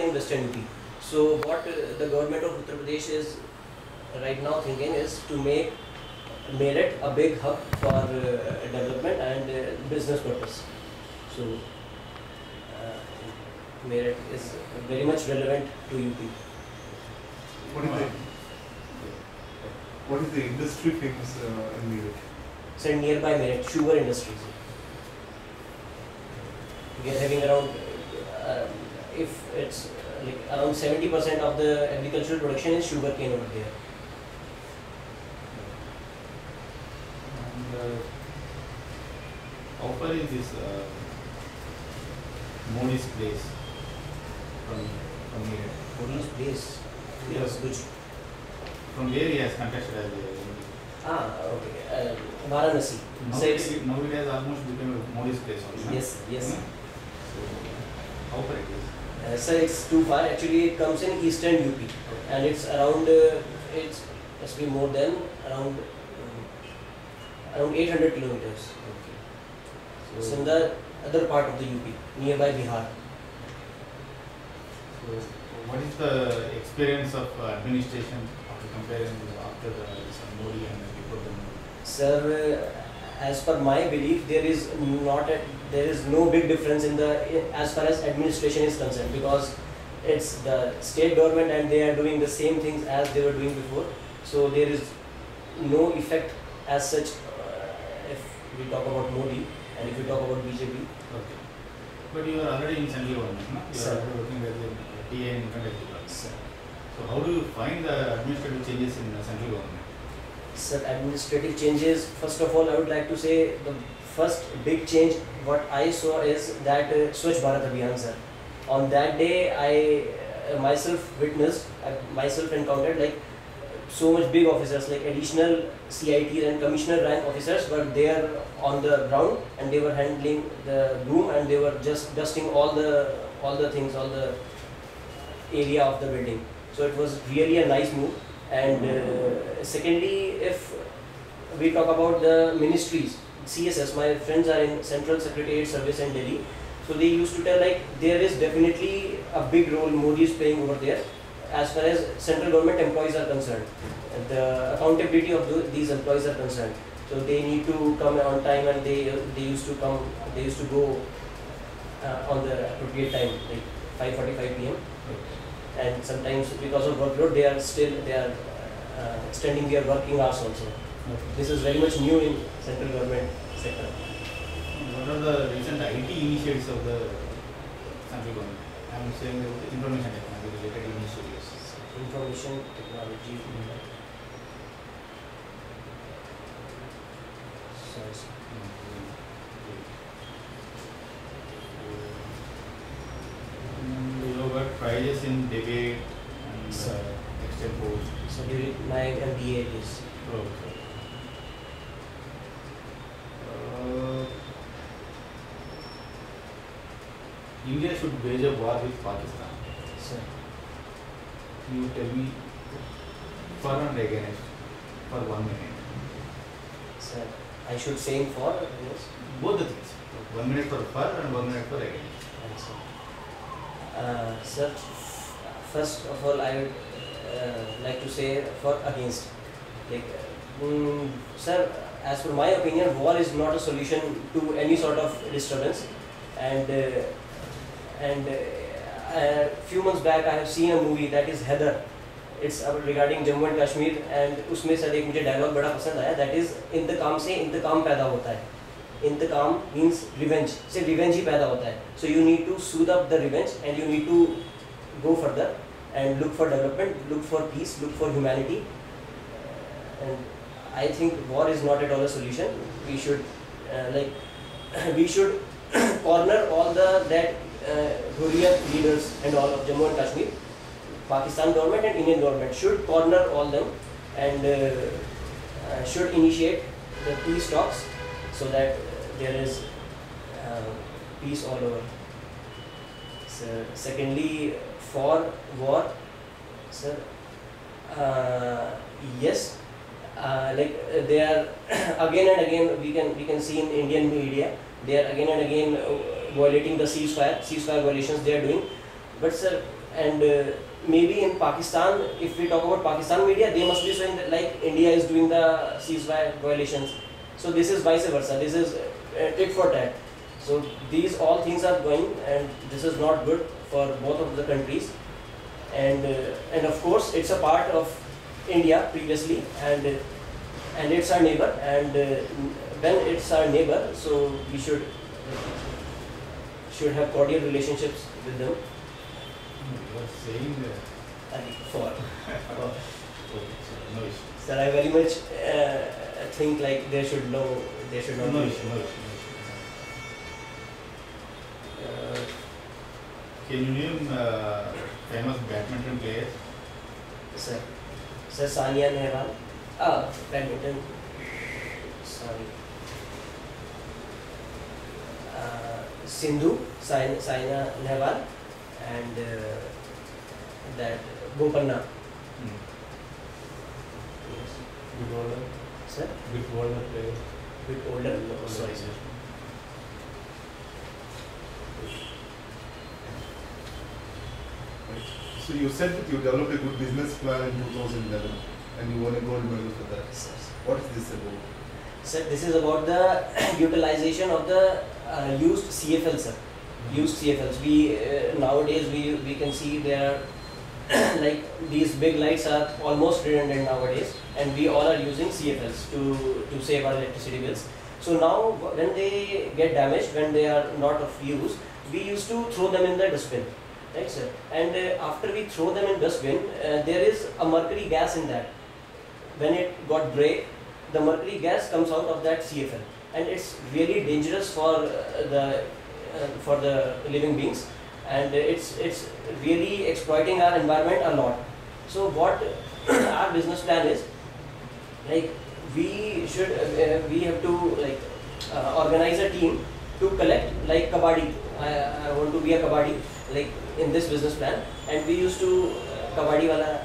in Western UP. So what the government of Uttar Pradesh is right now thinking is to make Meerut a big hub for development and business purpose. So Meerut is very much relevant to UP. What is the industry famous in Meerut? So nearby Meerut, sugar industries. We are having around, if it's like around 70% of the agricultural production is sugar cane over there. And how far is this Modi's place from here? Modi's place? Yes. Which? From where he has contested as Okay. Varanasi. now it has almost become Modi's place also. Yes, yes. So, how far it is? So it's too far. Actually, it comes in eastern UP, and it's around. It's must be more than around 800 kilometers. Okay. It's in the other part of the UP, nearby Bihar. So, what is the experience of administration after comparing after the Modi and before the Modi? Sir, as per my belief, there is no big difference in as far as administration is concerned, because it's the state government and they are doing the same things as they were doing before. So there is no effect as such if we talk about Modi and if we talk about BJP. Okay. But you are already in central government, no? You are Sir. already working as a TA in income tax department. Sir. So how do you find the administrative changes in the central government? Sir, administrative changes, first of all, I would like to say the first big change what I saw is that Swachh Bharat Abhiyan, sir. On that day, I myself witnessed, I myself encountered like so much big officers, like additional CITs and commissioner rank officers were there on the ground, and they were handling the broom and they were just dusting all the things, all the area of the building. So it was really a nice move. And secondly, if we talk about the ministries, CSS, my friends are in Central Secretariat Service in Delhi, so they used to tell like there is definitely a big role Modi is playing over there as far as central government employees are concerned. The accountability of these employees are concerned. So they need to come on time, and they used to go on the appropriate time, like 5:45 p.m. And sometimes because of workload they are extending their working hours also. Okay. This is very much new in central government sector. What are the recent IT initiatives of the central government? I am saying the information technology related initiatives. Information technology. You got prizes in debate and Sir. extempore. So during my MBA days. Okay. India should wage a war with Pakistan. Sir. You tell me for and against for 1 minute. Sir, I should say in for yes. Both the things. 1 minute for and 1 minute for against. Sir, first of all, I would like to say for against. Like, sir, as per my opinion, war is not a solution to any sort of disturbance. And a few months back, I have seen a movie that is Heather. It's regarding Jammu and Kashmir, and उसमें sir एक मुझे dialogue बड़ा पसंद आया. That is इंतकाम से इंतकाम पैदा होता है. Intakam means revenge. से revenge ही पैदा होता है. So you need to soothe up the revenge, and you need to go further and look for development, look for peace, look for humanity. And I think war is not at all a solution. We should we should corner all that Hurriyat leaders and all of Jammu and Kashmir. Pakistan government and Indian government should corner all them and should initiate the peace talks, so that there is peace all over. So, secondly, for war, sir, yes, they are again and again, we can see in Indian media, they are again and again violating the ceasefire violations they are doing. But sir, and maybe in Pakistan, if we talk about Pakistan media, they must be saying that like India is doing the ceasefire violations. So this is vice versa. This is tit for tat. So these all things are going, and this is not good for both of the countries. And of course it's a part of India previously, and it's our neighbor, and when it's our neighbor, so we should have cordial relationships with them. You are saying For no issue. sir, I very much think like they should know, they should not No be. issue, no issue. Uh, Can you name famous badminton players? Sir, Sania Nehwal. Badminton. Sorry. Sindhu, Saina Nehwal, and that Bopanna. Yes. Bit older. Sir, Bit older player. bit older. No, sorry, sir. Right. So you said that you developed a good business plan in 2011 and you won a gold medal for that. Sir, What is this about? sir, this is about the utilization of the used CFL, sir. Used CFLs. We nowadays we can see there are like these big lights are almost redundant nowadays, and we all are using CFLs to save our electricity bills. So now when they get damaged, when they are not of use, we used to throw them in the dustbin, right, sir? And after we throw them in dustbin, there is a mercury gas in that. When it got break, the mercury gas comes out of that CFL, and it's really dangerous for the living beings, and it's really exploiting our environment a lot. So what our business plan is, like we have to like organize a team to collect like kabaddi. I want to be a kabaddi like in this business plan, and we used to kabaddi wala.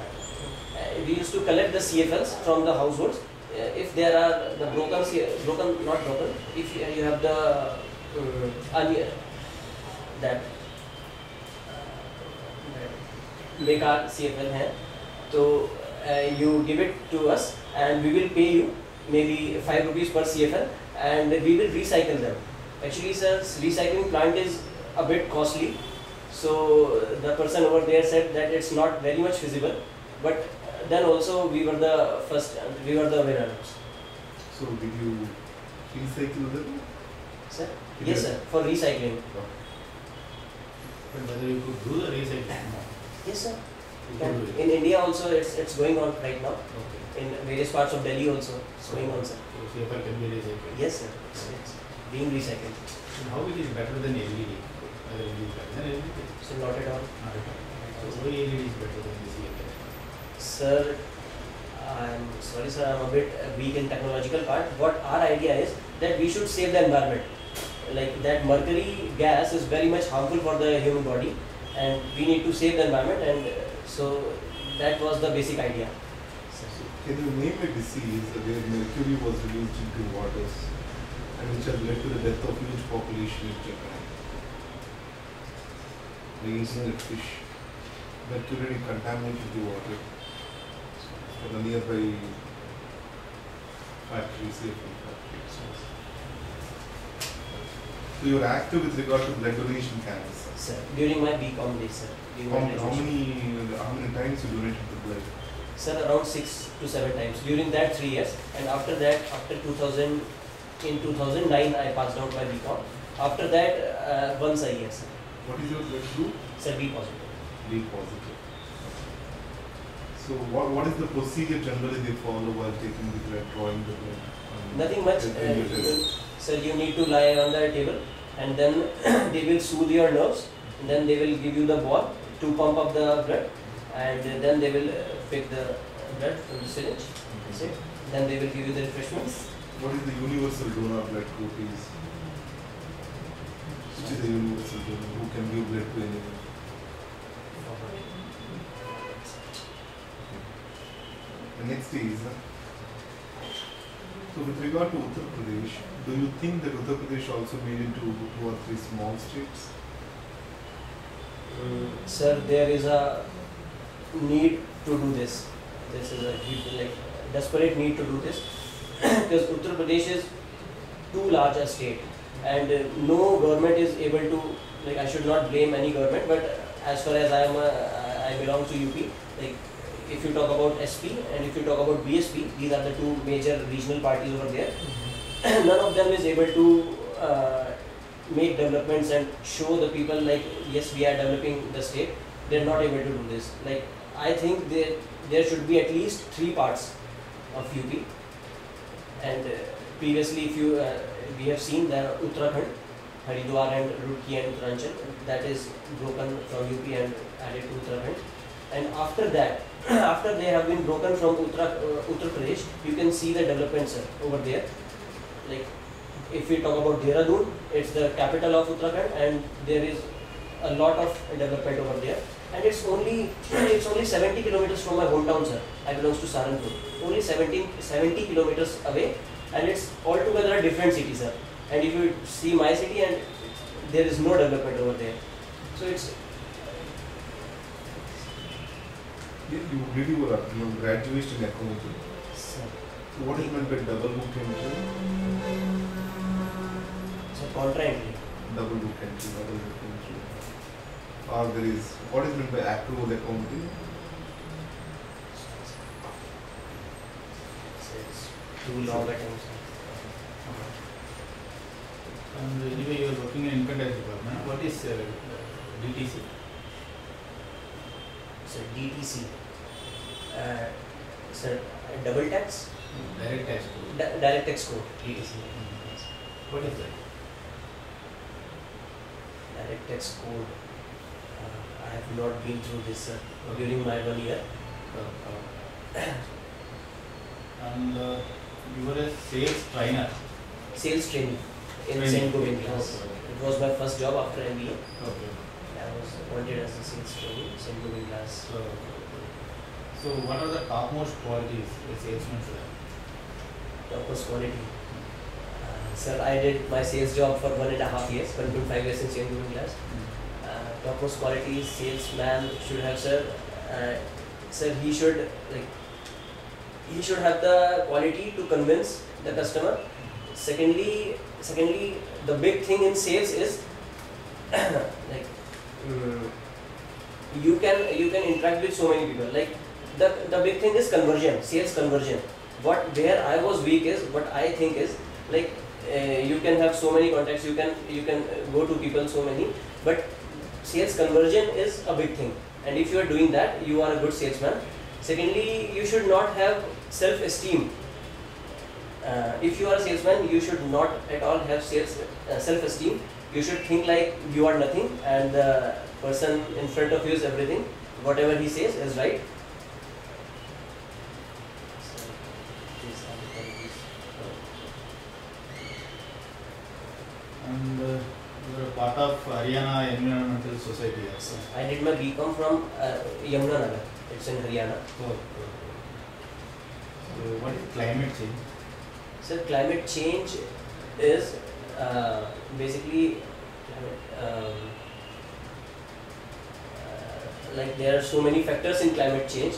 We used to collect the CFLs from the households. If there are the not broken, if you have the that बेकार CFL है, तो you give it to us and we will pay you maybe 5 rupees per CFL, and we will recycle them. Actually, sir, recycling plant is a bit costly, so the person over there said that it's not very much feasible, but then also we were the first, we were the winners. So did you recycle them? Sir? Yes, sir, for recycling. But whether you could do the recycling? Yes, sir. You could do it. In India also it's going on right now. Okay. In various parts of Delhi also it's going on, sir. So CFL can be recycled. Yes, sir. It's being recycled. And how it is better than LED? Whether it is better than LED? So not at all. Not at all. So why LED is better than the CFL? Sir, I'm sorry, sir, I'm a bit weak in technological part. What our idea is that we should save the environment. Like that mercury gas is very much harmful for the human body, and we need to save the environment, and so that was the basic idea. So can you name a disease where mercury was released into waters and which has led to the death of huge population in Japan? The insect fish. Mercury contaminated the water for the nearby factories, CFL factories. So you are active with regard to blood donation camps. Sir, during my BCom days, sir. During my How graduation. many times you donated the blood? Sir, around 6 to 7 times during that 3 years, and after that, after 2000, in 2009, I passed out my BCom. After that, once a year, sir. What is your blood group? Sir, B positive. B positive. So what is the procedure generally they follow while taking the blood, drawing the blood? Nothing much. Taking your test? Sir, you need to lie on the table, and then they will soothe your nerves, and then they will give you the ball to pump up the blood, and then they will pick the blood from the syringe. That's it. Then they will give you the refreshments. What is the universal donor blood group is? Which is the universal donor who can give blood to anyone? The next is, so with regard to Uttar Pradesh, do you think that Uttar Pradesh also made into 2 or 3 small states? Sir, there is a need to do this. This is a desperate need to do this because Uttar Pradesh is too large a state, and no government is able to, I should not blame any government, but as far as I belong to UP, if you talk about SP and if you talk about BSP, these are the two major regional parties over there. None of them is able to make developments and show the people yes, we are developing the state. They are not able to do this. I think there should be at least 3 parts of UP, and previously if you we have seen that Uttarakhand, Haridwar and Roorkee and Uttaranchal, that is broken from UP and added to Uttarakhand, and after that after they have been broken from Uttar Pradesh, you can see the developments over there. If we talk about Dehradun, it's the capital of Uttarakhand, and there is a lot of development over there. And it's only 70 kilometers from my hometown, sir. I belong to Saranpur. Only 70 kilometers away, and it's altogether a different city, sir. And if you see my city, and there is no development over there. So it's. You did your graduation in accounting. Sir. So what is meant by double book entry? So contra entry. Double book entry. Or there is, what is meant by accrual accounting? So it's too long a time, sir. And anyway, you are working in income tax department. What is DTC? So DTC. Sir, double tax? Direct tax code. Direct tax code. DTC. What is that? Direct tax code. I have not been through this, sir, during my 1 year. And you were a sales trainer. Sales training in Training. St. Govind class. Okay. It was my first job after MBA. Okay. I was appointed as a sales trainee in St. Govind class. So what are the topmost qualities a salesman should have? Topmost quality. Sir, I did my sales job for 1.5 years, 1.5 years in St. Govind class. Topmost qualities salesman should have, sir. Sir, he should have the quality to convince the customer. Secondly, the big thing in sales is you can interact with so many people. The big thing is conversion, sales conversion. Where I was weak is, what I think is, you can have so many contacts, you can go to people so many, but sales conversion is a big thing, and if you are doing that, you are a good salesman. Secondly, you should not have self-esteem. If you are a salesman, you should not at all have self-esteem. You should think like you are nothing, and the person in front of you is everything. Whatever he says is right. And you are a part of Haryana Environmental Society. Yes. I did my BCom from Yamunanagar. It's in Haryana. So what is climate change? So climate change is basically there are so many factors in climate change.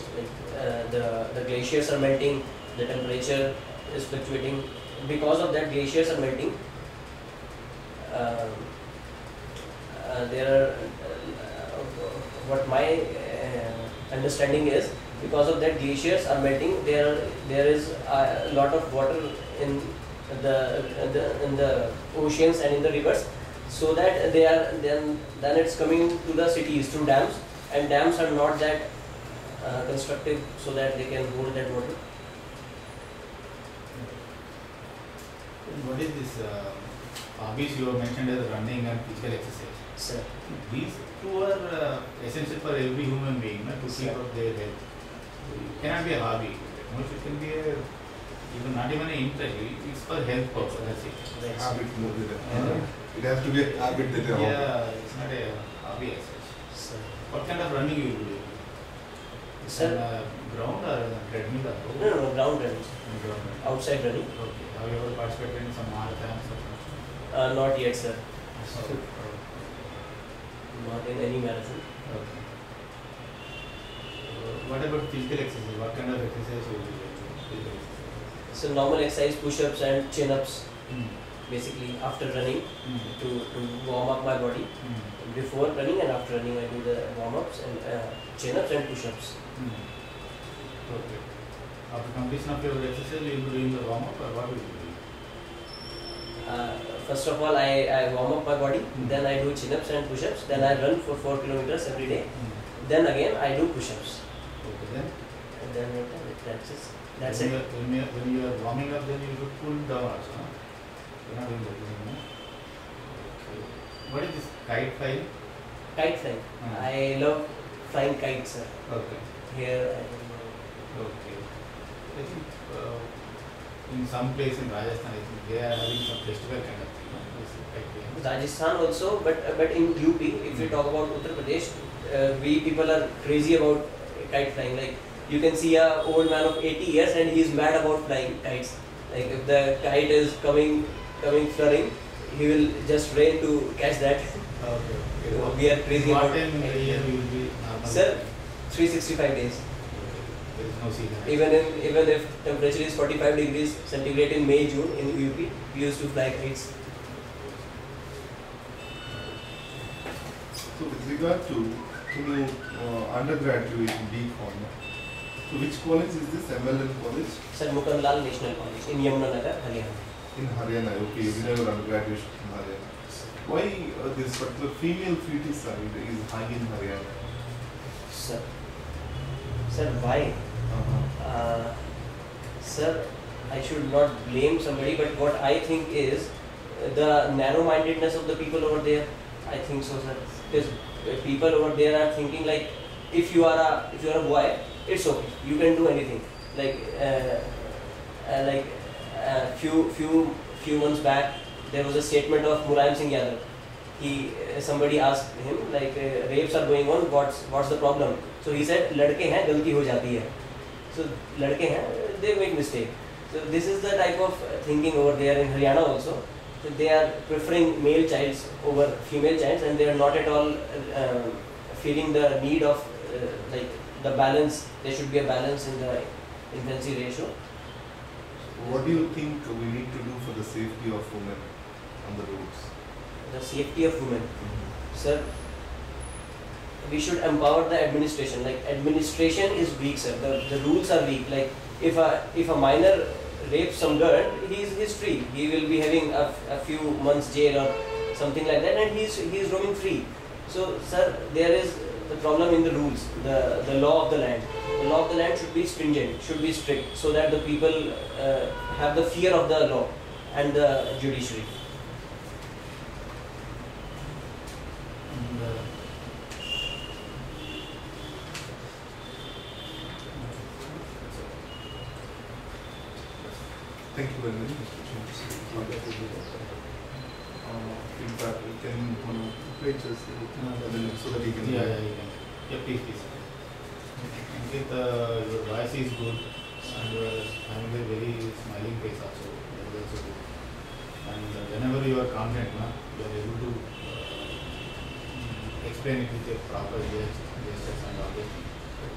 The glaciers are melting, the temperature is fluctuating. Because of that, glaciers are melting. There are what my understanding is, because of that glaciers are melting, there is a lot of water in the oceans and in the rivers, so that they are then it's coming to the cities through dams, and dams are not that constructive so that they can hold that water. What is this hobbies you have mentioned as running and physical exercise? Sir. These two are essential for every human being to keep up their health. It cannot be a hobby. It can be not even an interest. It's for health purpose. That's it. Habit more than it has to be a habit that you have. Yeah, it's not a hobby as such. Sir. What kind of running you do? Sir. Ground or treadmill? No, ground running. Outside running. Okay. Have you ever participated in some marathons? Not yet, sir. not in any marathon. Okay. What about physical exercise? What kind of exercise you will do? Physical exercise. So normal exercise, push-ups and chin-ups. Basically after running to warm up my body. Before running and after running I do the warm-ups and chin-ups and push-ups. Okay. After completion of your exercise, you will be doing the warm-up or what will you do? First of all I warm up my body, then I do chin-ups and push-ups, then I run for 4 kilometers every day. Then again I do push-ups. Okay, then? And then that's it. That's when it. When you are warming up, then you should cool down also. No? You are not doing that. No? Okay. What is this kite flying? Kite flying. I love flying kites, sir. Okay. Here Okay. I think in some place in Rajasthan, I think they are having some festival kind of thing. No? This kite flying. Rajasthan also, but in UP, if we talk about Uttar Pradesh, we people are crazy about kite flying. Like you can see a old man of 80 years and he is mad about flying kites. Like if the kite is coming flying, he will just rain to catch that. Okay. We are crazy what about time in the year you will be normal? Sir, 365 days. There is no season. Even if temperature is 45 degrees centigrade in May, June in UP, we used to fly kites. So with regard to undergraduation BCom, so which college is this? MLN college? Sir, Mukanlal National College in Yamunanagar, Haryana. In Haryana, okay, you did your undergraduation in Haryana. Why this particular female feticide is high in Haryana? Sir, why? Sir, I should not blame somebody, but what I think is the narrow-mindedness of the people over there. I think so, sir. Because people over there are thinking like, if you are a boy, it's okay. You can do anything. Like few months back, there was a statement of Mulayam Singh Yadav. Somebody asked him like, rapes are going on. What's the problem? So he said, लड़के हैं गलती हो जाती है. So लड़के हैं, they make mistake. So this is the type of thinking over there in Haryana also. So they are preferring male childs over female childs, and they are not at all feeling the need of like the balance. There should be a balance in the infancy ratio. What do you think we need to do for the safety of women on the roads? The safety of women. Sir, we should empower the administration. Like administration is weak, sir. The rules are weak. Like if a minor rapes some girl, he's free. He will be having a few months jail or something like that, and he's roaming free. So, sir, there is the problem in the rules, the law of the land. The law of the land should be stringent, should be strict, so that the people have the fear of the law and the judiciary. Thank you very much, Mr. Feedback, can you page us so that you can... Yeah, you can. Yeah, please. Ankit, your voice is good and you are having a very smiling face also. That is also good. And whenever you are confident, you are able to explain it with a proper gestures and all that.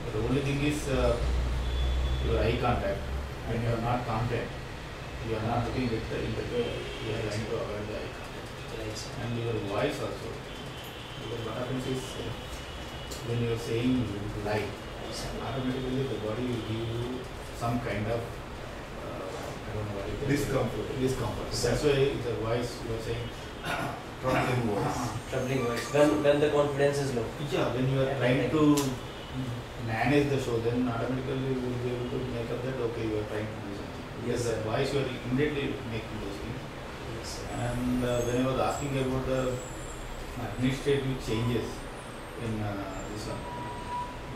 But the only thing is your eye contact. When you are not confident, you are not looking at the interview, you are trying to avoid the eye contact. And your voice also. Because what happens is when you are saying lie, automatically the body will give you some kind of I don't know what it is. Discomfort. So that's why the voice you are saying Troubling voice. Troubling voice. When the confidence is low. Yeah, when you are trying to manage the show, then automatically you will be able to make up that okay, you are trying to do something. Because the voice you are immediately making those things. Yes, sir. And when I was asking about the administrative changes in this one,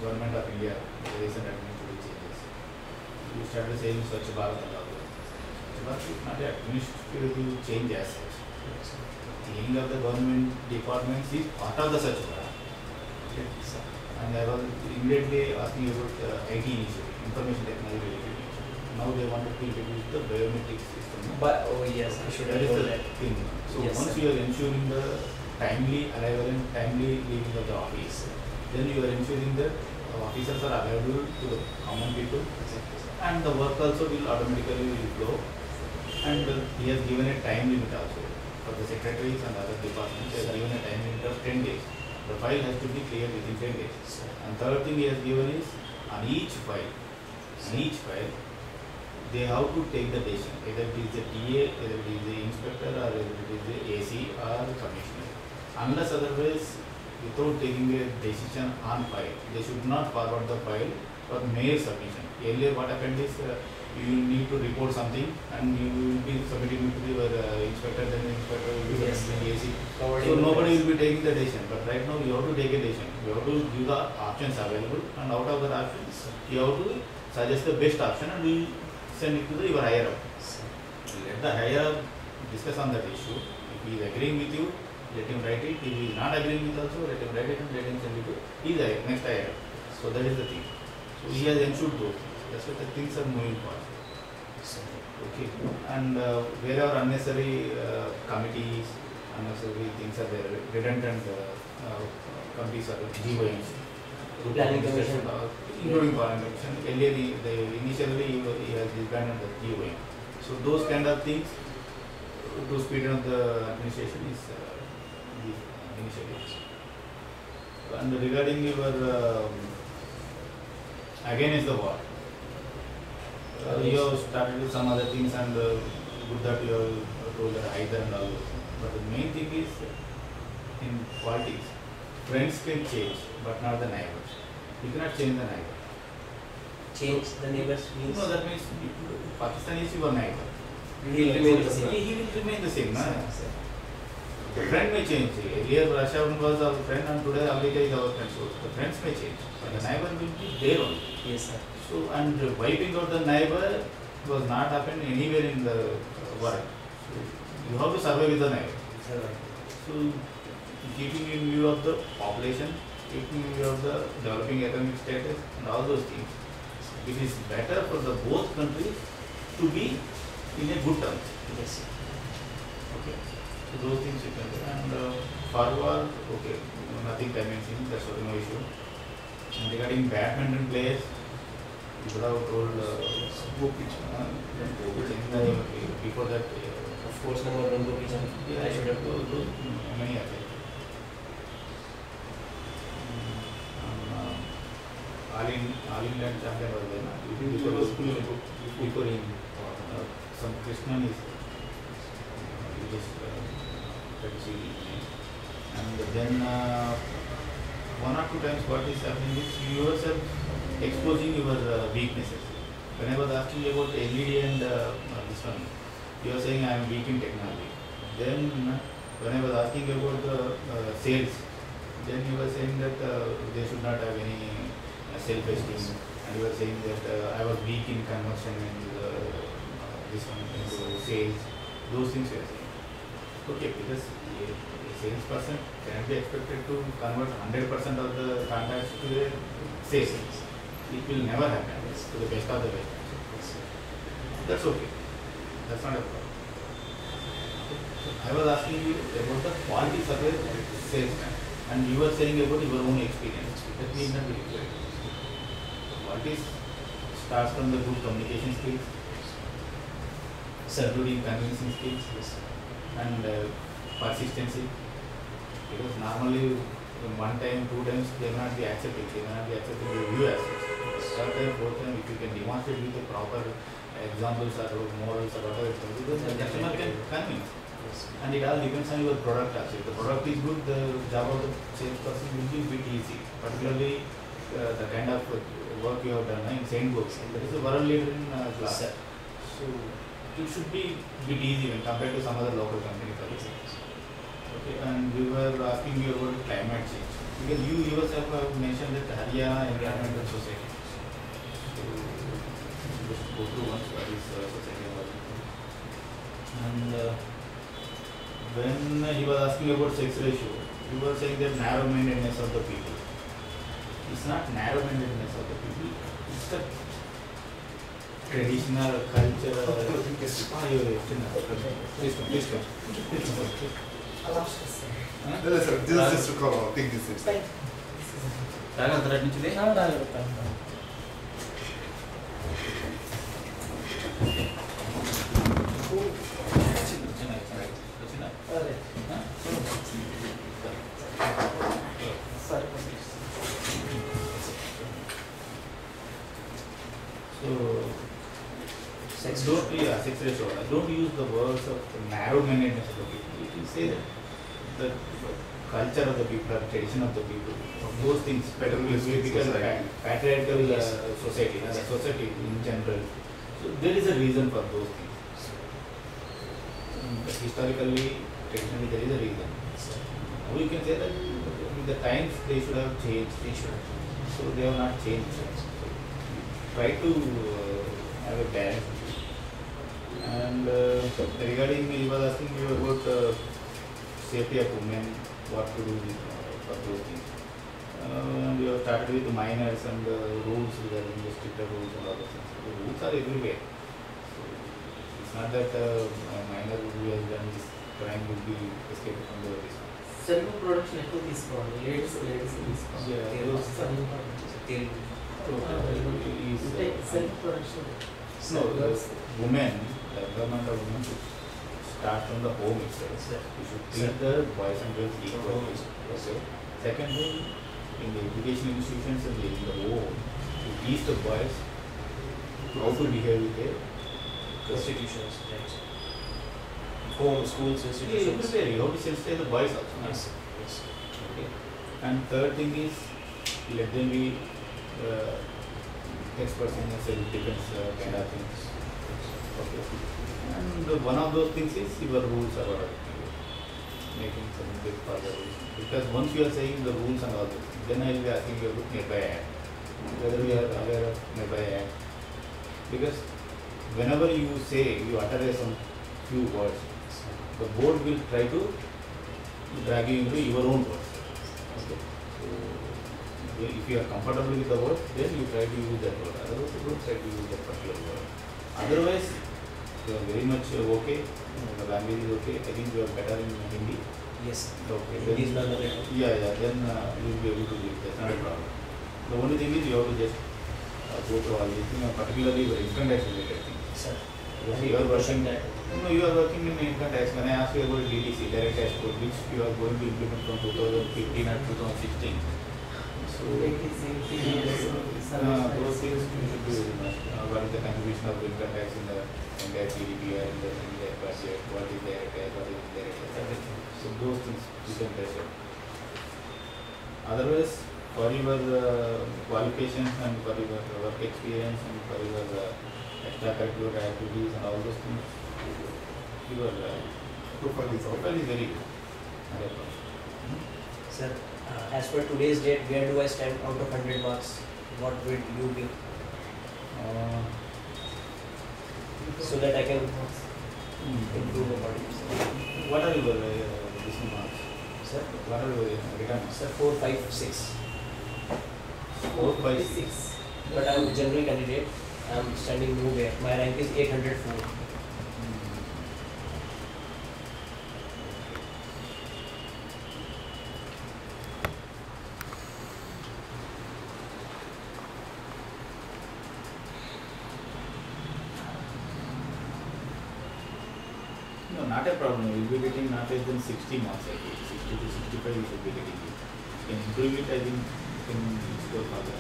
Government of India, the recent administrative changes, you started saying Swachh Bharat and all that. Swachh Bharat is not an administrative change as such. Changing of the government departments is part of the Swachh Bharat. Okay. And I was immediately asking about IT initiative, information technology related. Now they wanted to introduce the biometric system. But oh yes, I should have That is told the that. thing. So Yes, once sir. you are ensuring the timely arrival and timely leaving of the office, then you are ensuring that officers are available to the common people, and the work also will automatically flow. And he has given a time limit also for the secretaries and other departments. He has given a time limit of 10 days. The file has to be cleared within 10 days. And third thing he has given is on each file, they have to take the decision, either it is the TA, either it is the inspector, or either it is the AC or commissioner. Unless otherwise, without taking a decision on file, they should not forward the file for mail submission. Earlier what happened is, you need to report something and you will be submitting it to your inspector, then the inspector will be submitting the AC. So nobody will be taking the decision. But right now you have to take a decision. You have to give the options available, and out of the options, you have to suggest the best option and we send it to your higher up. Let the higher up discuss on that issue. If he is agreeing with you, let him write it. If he is not agreeing with also, let him write it and let him send it to his next higher up. So that is the thing. So he has ensured those things. That's why the things are moving fast. Okay. And wherever unnecessary committees, unnecessary things are there, redundant committees are GOIs. Planning Commission. Including Planning Commission. Earlier, initially he has disbanded the GOI. So those kind of things to speed up the administration is the initiatives. And regarding your again is the war. You have started with some other things, and good that you have told that either and all. But the main thing is in politics, friends can change, but not the neighbors. You cannot change the neighbor. Change the neighbors means? No, that means Pakistan is your neighbor. He will remain the same. He will remain the same. The friend may change. Earlier Russia was our friend, and today America is our friend. So the friends may change, but the neighbor will be there only. Yes, sir. So, and wiping out the neighbor was not happened anywhere in the world. So, you have to survive with the neighbor. So, keeping in view of the population, keeping in view of the developing economic status and all those things, it is better for the both countries to be in a good terms. Yes. Okay. So, those things you can do. And forward, okay, nothing convincing, that's no issue. And regarding badminton players, you could have told before that. Of course, number one Gopichand. Yeah, I should have told many are there. All England champion was there. Before him, some Krishnan is just and then one or two times what is happening is you yourself exposing your weaknesses. When I was asking you about LED and this one, you are saying I am weak in technology. Then when I was asking about the sales, then you were saying that they should not have any self-esteem, and you were saying that I was weak in conversion and this one into sales. Those things you are saying. Okay, because a salesperson cannot be expected to convert 100% of the contacts to the sales. It will never happen to the best of the best. That's okay. That's not a problem. I was asking you about the quality survey salesman, and you were saying about your own experience. That need not be required. Quality starts from the good communication skills, including convincing skills, and persistency. Because normally, one time, two times, they may not be accepted. They may not be accepted with you as third time, fourth time, if you can demonstrate with the proper examples or models or whatever, the customer can convince. And it all depends on your product also. If the product is good, the job of the salesperson will be a bit easy. Particularly the kind of work you have done in Saint Books. That is a world leader in class. So it should be a bit easy when compared to some other local companies. Okay, and we were asking you about climate change. Because you yourself have mentioned that Haryana Environmental Society. So just go through once what is society about. And when he was asking about sex ratio, you were saying that narrow-mindedness of the people. It's not narrow-mindedness of the people. It's the traditional culture. Please come. No, sir, this is just to cover. Take this seat. తాగలుగుతారా అటు నుంచి ఇది? వచ్చిందా? So, sex ratio. Don't use the words of narrow-mindedness of the people. You can say that the culture of the people, the tradition of the people, those things, because patriarchal society, the society in general. So there is a reason for those things. Historically, traditionally, there is a reason. Now you can say that with the times they should have changed. So they have not changed. So try to have a balance. And regarding, he was asking you about safety of women, what to do for those things. We have started with minors and rules regarding the stricter rules and all those things. The rules are everywhere. So it's not that a minor who has done this crime will be escaped from the risk. Self production ఎక్కువ తీసుకోవాలి ladies self production No, the women, the empowerment of women should start from the home itself. You should treat the boys and girls equally. Okay. Second thing, in the education institutions and in the home, to teach the boys how to behave with their Institutions, right? Home, schools, institutions. everywhere. You have to sensitize the boys also. Yes. Okay. And third thing is, let them be experts in self-defense kind of things. Okay. And one of those things is your rules about making some big further rules. Because once you are saying the rules and all this, then I will be asking you about Nearby Act. Whether we are aware of Nearby Act. Because whenever you say, you utter some few words, the board will try to drag you into your own words. Okay. So, if you are comfortable with the word, then you try to use that word. Otherwise, you don't try to use that particular word. Otherwise, you are very much okay. The language is okay. I think you are better in Hindi. Yes. Okay. Hindi is not the way. Yeah. Then you will be able to do it. That's not a problem. The only thing is you have to just go through all these things, particularly your income tax related things. Sir. You are working that. No, you are working in income tax. When I ask you about DTC, direct tax code, which you are going to implement from 2015 and 2016. So, those things you should do very much. What is the contribution of income tax in the entire GDP or in the budget? What is direct tax? What is indirect tax? Everything. So those things you can test it. Otherwise, for your qualifications and for your work experience and for your extracurricular activities and all those things, your profile is very good. Sir, as per today's date, where do I stand out of 100 marks? What would you give? So that I can improve accordingly. What are your marks? Sir? What are your returns? Sir, 4, 5, 6. 4, 5, 6. But I am a general candidate. I am standing nowhere. My rank is 804. No, not a problem. You will be getting not less than 60 marks. I think 60 to 65 you should be getting it. You can improve it. I think you can score further.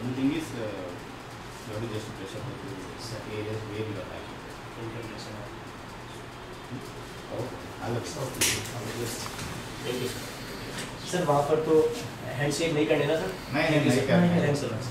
One thing is, you have to just brush up the areas where you are lacking. I'll accept it. Thank you, sir. Sir वहाँ पर तो handshake नहीं करने ना sir? नहीं thanks so much.